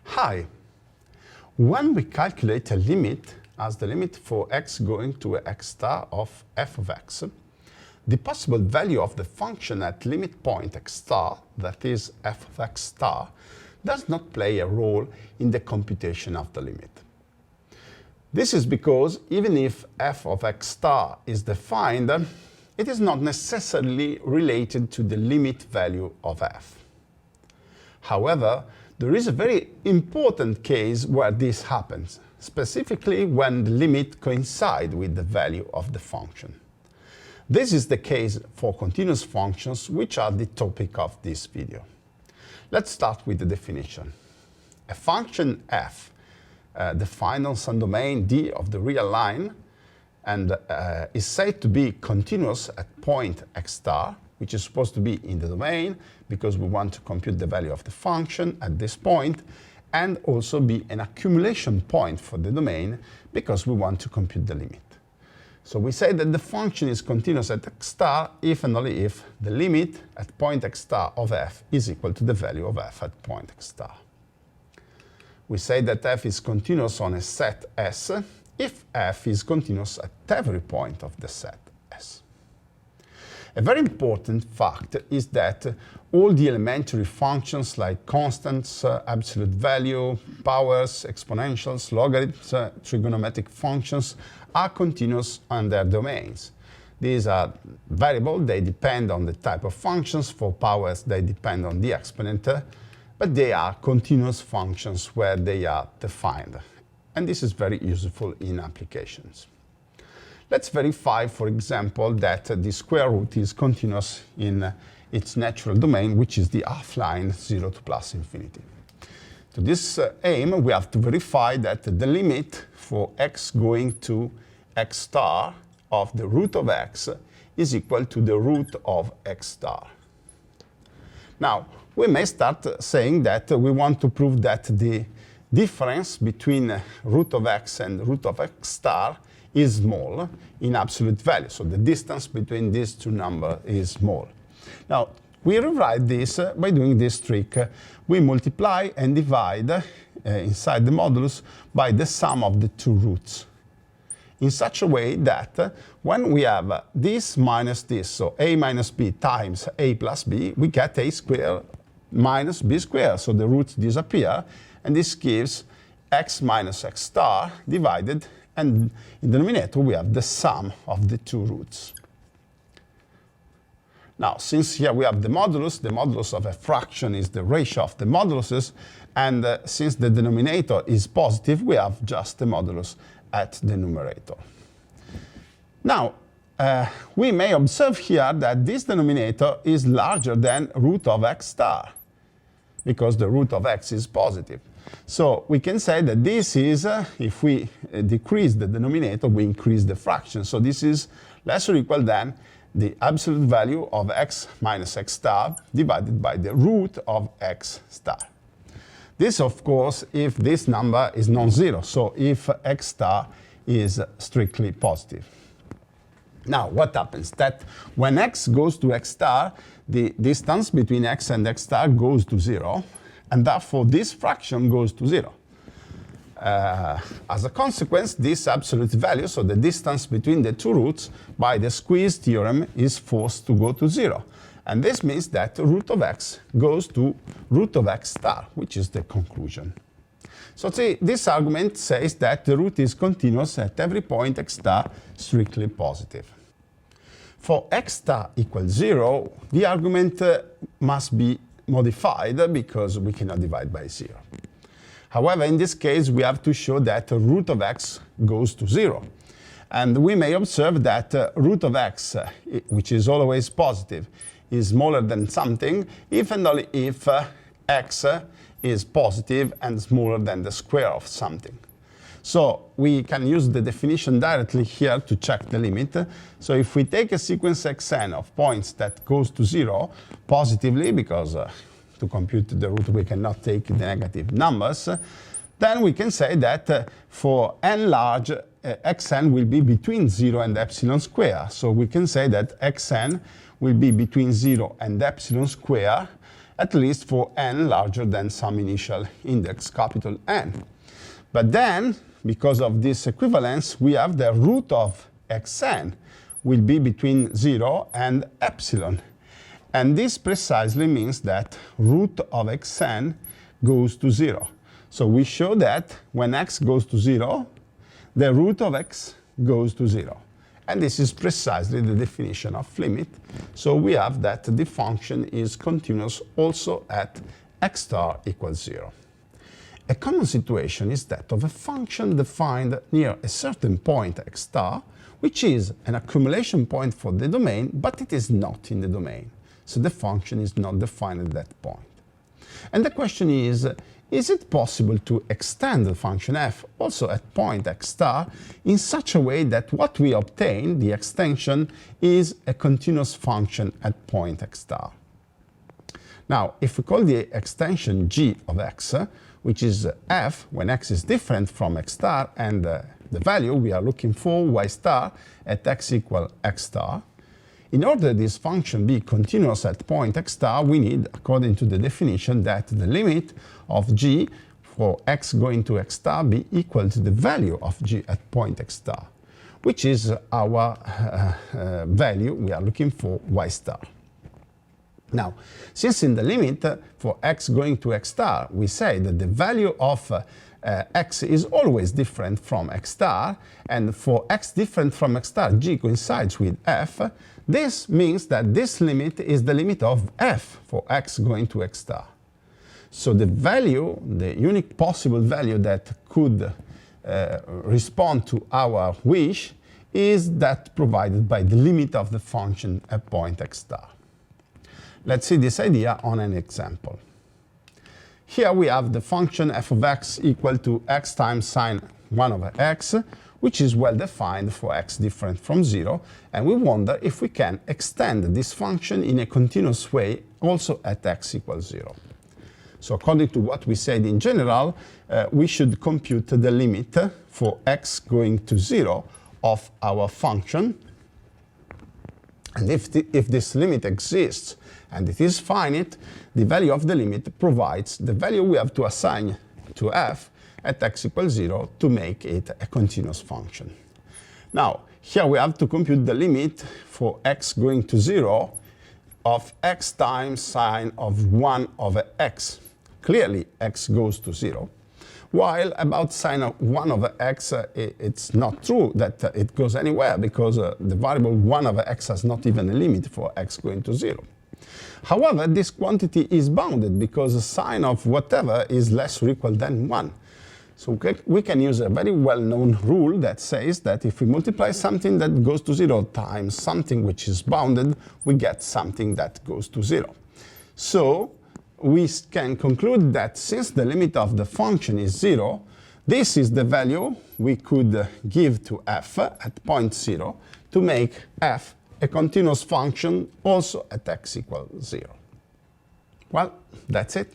Hi. When we calculate a limit as the limit for x going to x star of f of x, the possible value of the function at limit point x star, that is f of x star, does not play a role in the computation of the limit. This is because even if f of x star is defined, it is not necessarily related to the limit value of f. However, there is a very important case where this happens, specifically when the limit coincides with the value of the function. This is the case for continuous functions, which are the topic of this video. Let's start with the definition. A function f defined on some domain D of the real line and is said to be continuous at point x star, which is supposed to be in the domain because we want to compute the value of the function at this point, and also be an accumulation point for the domain because we want to compute the limit. So we say that the function is continuous at x star if and only if the limit at point x star of f is equal to the value of f at point x star. We say that f is continuous on a set S if f is continuous at every point of the set S. A very important fact is that all the elementary functions like constants, absolute value, powers, exponentials, logarithms, trigonometric functions are continuous on their domains. These are variable, they depend on the type of functions. For powers, they depend on the exponent, but they are continuous functions where they are defined. And this is very useful in applications. Let's verify, for example, that the square root is continuous in its natural domain, which is the half line 0 to plus infinity. To this aim, we have to verify that the limit for x going to x star of the root of x is equal to the root of x star. Now, we may start saying that we want to prove that the difference between root of x and root of x star is small in absolute value. So the distance between these two numbers is small. Now, we rewrite this by doing this trick. We multiply and divide inside the modulus by the sum of the two roots, in such a way that when we have this minus this, so a minus b times a plus b, we get a squared minus b squared. So the roots disappear, and this gives x minus x star divided, and in the denominator we have the sum of the two roots. Now, since here we have the modulus of a fraction is the ratio of the moduluses, and since the denominator is positive, we have just the modulus at the numerator. Now, we may observe here that this denominator is larger than root of x star, because the root of x is positive. So we can say that this is, if we decrease the denominator, we increase the fraction. So this is less or equal than the absolute value of x minus x star divided by the root of x star. This, of course, if this number is non-zero, so if x star is strictly positive. Now, what happens? That when x goes to x star, the distance between x and x star goes to 0, and therefore this fraction goes to 0. As a consequence, this absolute value, so the distance between the two roots, by the squeeze theorem, is forced to go to 0. And this means that root of x goes to root of x star, which is the conclusion. So see, this argument says that the root is continuous at every point x star strictly positive. For x star equals 0, the argument must be modified because we cannot divide by 0. However, in this case, we have to show that root of x goes to 0. And we may observe that root of x, which is always positive, is smaller than something if and only if x is positive and smaller than the square of something. So we can use the definition directly here to check the limit. So if we take a sequence xn of points that goes to 0 positively, because to compute the root we cannot take the negative numbers, then we can say that for n large, xn will be between 0 and epsilon square. So we can say that xn will be between 0 and epsilon square at least for n larger than some initial index, capital N. But then, because of this equivalence, we have the root of xn will be between 0 and epsilon. And this precisely means that root of xn goes to 0. So we show that when x goes to 0, the root of x goes to 0. And this is precisely the definition of limit. So we have that the function is continuous also at x star equals 0. A common situation is that of a function defined near a certain point x star, which is an accumulation point for the domain, but it is not in the domain. So the function is not defined at that point. And the question is it possible to extend the function f also at point x star in such a way that what we obtain, the extension, is a continuous function at point x star? Now, if we call the extension g of x, which is f when x is different from x star, and the value we are looking for, y star, at x equal x star, in order this function be continuous at point x star, we need, according to the definition, that the limit of g for x going to x star be equal to the value of g at point x star, which is our value we are looking for, y star. Now, since in the limit for x going to x star, we say that the value of x is always different from x star, and for x different from x star, g coincides with f, this means that this limit is the limit of f for x going to x star. So the value, the unique possible value that could respond to our wish is that provided by the limit of the function at point x star. Let's see this idea on an example. Here we have the function f of x equal to x times sine 1 over x, which is well defined for x different from 0, and we wonder if we can extend this function in a continuous way also at x equals 0. So according to what we said in general, we should compute the limit for x going to 0 of our function. And if this limit exists and it is finite, the value of the limit provides the value we have to assign to f at x equals 0 to make it a continuous function. Now, here we have to compute the limit for x going to 0 of x times sine of 1 over x. Clearly, x goes to 0. While about sine of 1 over x, it's not true that it goes anywhere, because the variable 1 over x has not even a limit for x going to 0. However, this quantity is bounded because sine of whatever is less or equal than 1. So we can use a very well-known rule that says that if we multiply something that goes to 0 times something which is bounded, we get something that goes to 0. So we can conclude that since the limit of the function is 0, this is the value we could give to f at point 0 to make f a continuous function also at x equals 0. Well, that's it.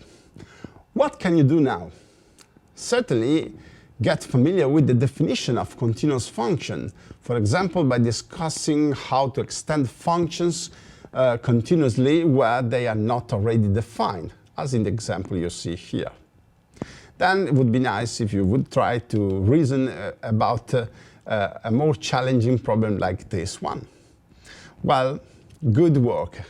What can you do now? Certainly get familiar with the definition of continuous function, for example, by discussing how to extend functions continuously where they are not already defined, as in the example you see here. Then it would be nice if you would try to reason about a more challenging problem like this one. Well, good work.